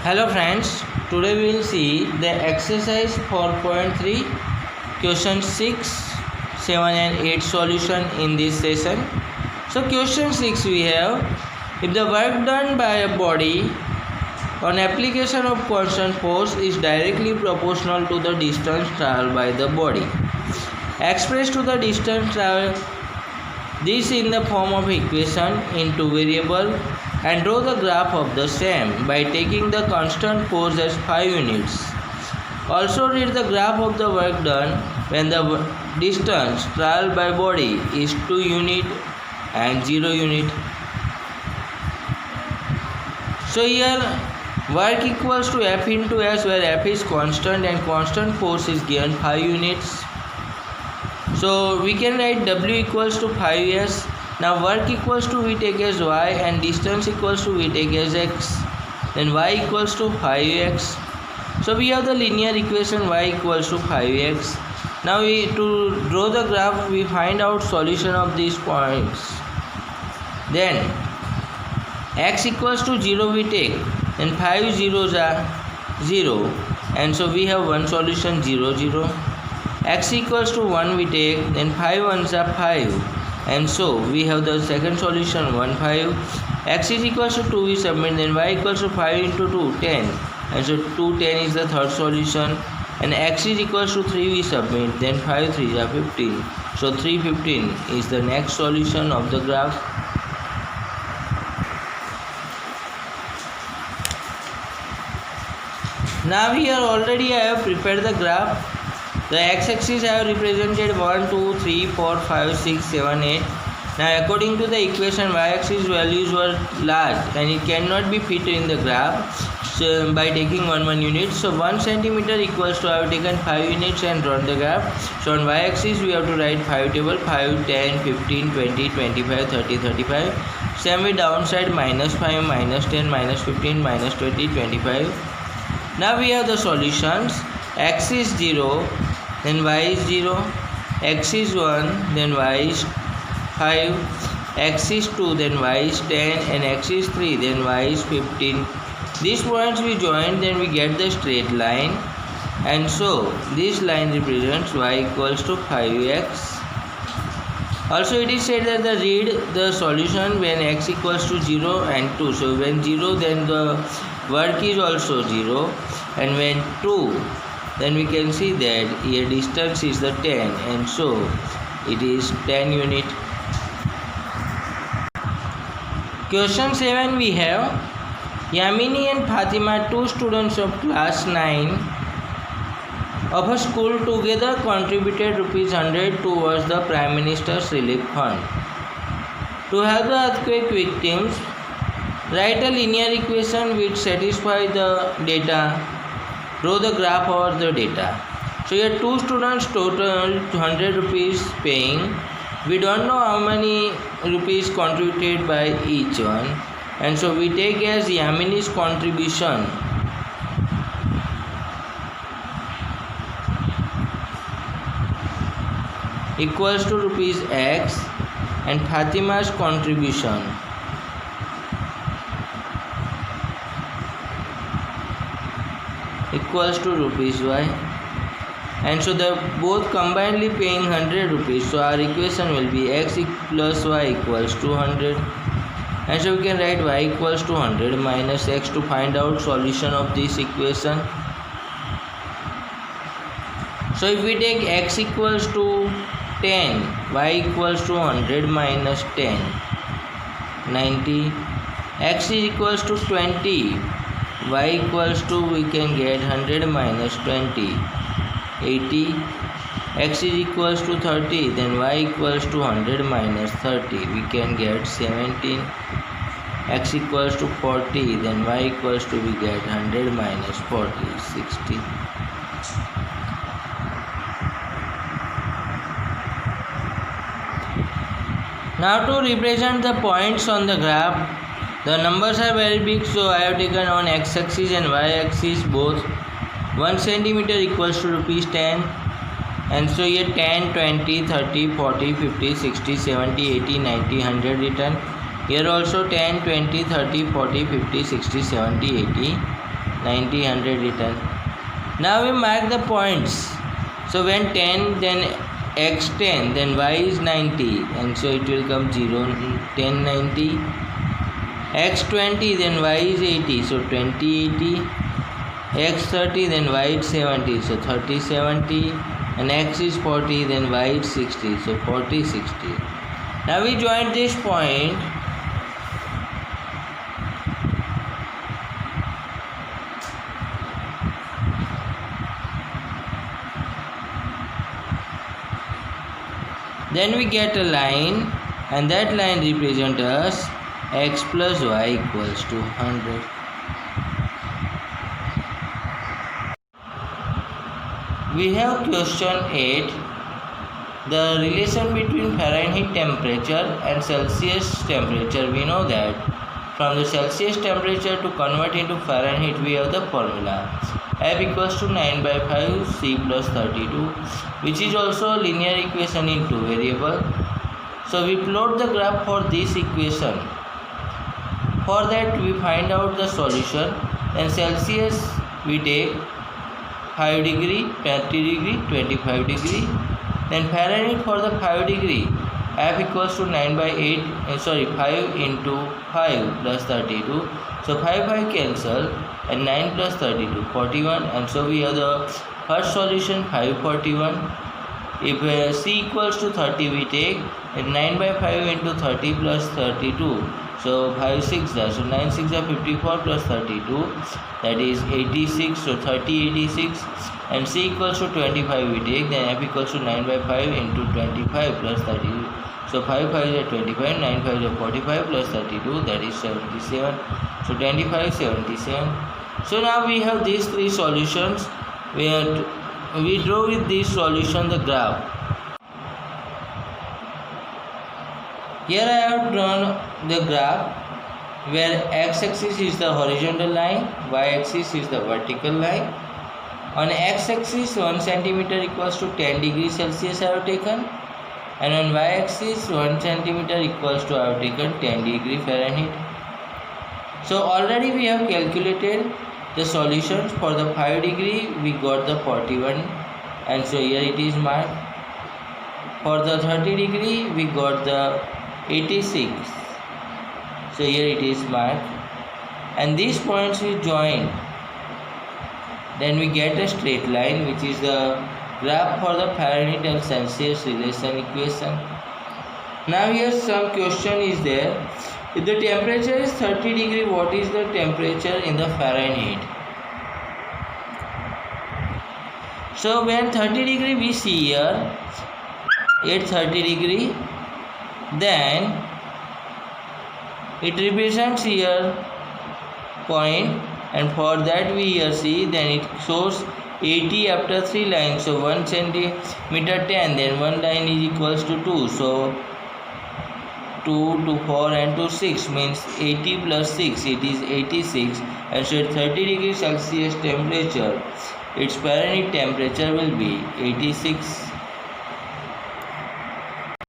Hello friends, today we will see the exercise 4.3 question 6, 7 and 8 solution in this session. So question 6 we have, if the work done by a body on application of constant force is directly proportional to the distance traveled by the body, express to the distance traveled this in the form of equation into variable and draw the graph of the same by taking the constant force as 5 units. Also read the graph of the work done when the distance traveled by body is 2 unit and 0 unit. So here work equals to F into S, where F is constant and constant force is given 5 units. So we can write W equals to 5S. Now work equals to we take as Y and distance equals to we take as X. Then Y equals to 5X. So we have the linear equation Y equals to 5X. Now to draw the graph we find out solution of these points. Then X equals to 0 we take. Then 5 zeros are 0. And so we have one solution 0 0. X equals to 1 we take, then 5 ones are 5, and so we have the second solution 1 5. X is equals to 2 we submit, then Y equals to 5 into 2 10, and so 2 10 is the third solution, and X is equals to 3 we submit, then 5 3 are 15, so 3 15 is the next solution of the graph. Now here already I have prepared the graph. The x-axis I have represented 1, 2, 3, 4, 5, 6, 7, 8. Now according to the equation, y-axis values were large and it cannot be fit in the graph by taking 1 unit. So 1 centimeter equals to I have taken 5 units and drawn the graph. So on y-axis we have to write 5 table, 5, 10, 15, 20, 25, 30, 35. Same way downside minus 5, minus 10, minus 15, minus 20, 25. Now we have the solutions. X is 0, then Y is 0, X is 1, then Y is 5, X is 2, then Y is 10, and X is 3, then Y is 15. These points we join, then we get the straight line, and so this line represents Y equals to 5X. Also it is said that read the solution when X equals to 0 and 2. So when 0, then the work is also 0, and when 2, then we can see that here distance is the 10, and so it is 10 unit. Question 7 we have, Yamini and Fatima, two students of class 9 of a school, together contributed ₹100 towards the Prime Minister's Relief Fund. To help the earthquake victims, write a linear equation which satisfies the data. Draw the graph over the data. So here two students total 100 rupees paying. We don't know how many rupees contributed by each one, and so we take as Yamini's contribution equals to rupees X and Fatima's contribution equals to rupees Y, and so they both combinedly paying 100 rupees. So our equation will be X plus Y equals to 100, and so we can write Y equals to 100 minus X to find out solution of this equation. So if we take X equals to 10, Y equals to 100 minus 10, 90. X is equals to 20, Y equals to we can get 100 minus 20, 80. X is equals to 30, then Y equals to 100 minus 30, we can get 17. X equals to 40, then Y equals to we get 100 minus 40, 60. Now to represent the points on the graph, the numbers are very big, so I have taken on x-axis and y-axis both. 1 centimeter equals to rupees 10, and so here 10, 20, 30, 40, 50, 60, 70, 80, 90, 100 written. Here also 10, 20, 30, 40, 50, 60, 70, 80. 90, 100 written. Now we mark the points. So when 10, then x 10, then y is 90, and so it will come 0, 10, 90. X 20, then y is 80, so 20, 80. X 30, then y is 70, so 30, 70. And x is 40, then y is 60, so 40, 60. Now we join this point. Then we get a line, and that line represents us x plus y equals to 100. We have question 8. The relation between Fahrenheit temperature and Celsius temperature. We know that from the Celsius temperature to convert into Fahrenheit, we have the formula F equals to 9 by 5 C plus 32, which is also a linear equation in two variables. So we plot the graph for this equation. For that we find out the solution. Then Celsius we take 5 degree, 30 degree, 25 degree. Then Fahrenheit for the 5 degree, F equals to 9 by 5 into 5 plus 32. So 5 cancel, and 9 plus 32, 41. And so we have the first solution 541. If C equals to 30, we take 9 by 5 into 30 plus 32. So 5 6 so 9 6 are 54 plus 32, that is 86. So 30, 86. And C equals to 25, we take, then F equals to 9 by 5 into 25 plus 32. So 5 5 is 25, 9 5 is 45 plus 32, that is 77. So 25, 77. So now we have these three solutions. We draw with this solution the graph. Here I have drawn the graph where x-axis is the horizontal line, y-axis is the vertical line. On x-axis 1 centimeter equals to 10 degrees Celsius I have taken, and on y-axis 1 centimeter equals to I have taken 10 degree Fahrenheit. So already we have calculated the solutions. For the 5 degree we got the 41, and so here it is marked. For the 30 degree we got the 86, so here it is marked, and these points we join, then we get a straight line, which is the graph for the Fahrenheit and Celsius relation equation. Now here some question is there. If the temperature is 30 degree, what is the temperature in the Fahrenheit? So when 30 degree we see here, at 30 degree, then it represents here point, and for that we here see, then it shows 80 after 3 lines. So 1 centimeter 10, then 1 line is equals to 2. So 2 to 4 and to 6 means 80 plus 6, it is 86. And so at 30 degrees Celsius temperature, its Fahrenheit temperature will be 86.